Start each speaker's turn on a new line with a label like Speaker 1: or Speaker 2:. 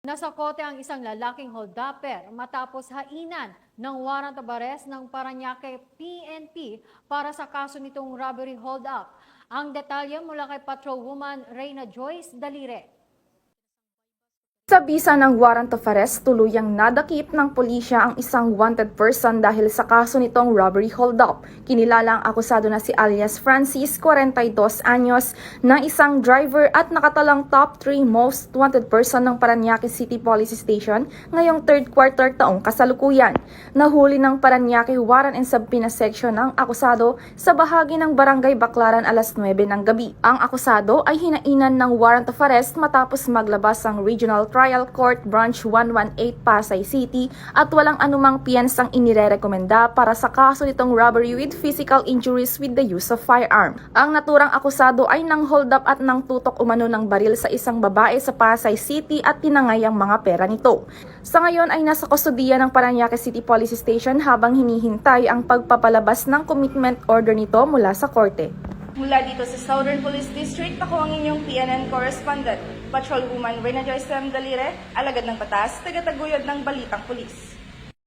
Speaker 1: Nasa kote ang isang lalaking holdupper matapos hainan ng warrant of arrest ng Parañaque PNP para sa kaso nitong robbery hold-up. Ang detalye mula kay Patrolwoman Reyna Joyce Dalire.
Speaker 2: Sa bisa ng warrant of arrest, tuluyang nadakip ng pulisya ang isang wanted person dahil sa kaso nitong robbery hold-up. Kinilala ang akusado na si alias Francis, 42 anyos, na isang driver at nakatalang top 3 most wanted person ng Parañaque City Police Station ngayong third quarter taong kasalukuyan. Nahuli ng Parañaque Warrant and Subpoena Section ang akusado sa bahagi ng Barangay Baclaran alas 9 ng gabi. Ang akusado ay hinainan ng warrant of arrest matapos maglabas ang Regional Trial Court Branch 118 Pasay City at walang anumang piyensang inirerekomenda para sa kaso nitong robbery with physical injuries with the use of firearm. Ang naturang akusado ay nang hold up at nang tutok umano ng baril sa isang babae sa Pasay City at tinangay ang mga pera nito. Sa ngayon ay nasa kustudiya ng Parañaque City Police Station habang hinihintay ang pagpapalabas ng commitment order nito mula sa korte.
Speaker 3: Mula dito sa Southern Police District, ako ang inyong PNN correspondent, Patrolwoman Reyna Joyce Dalire, alagad ng batas, tagataguyod ng Balitang Pulis.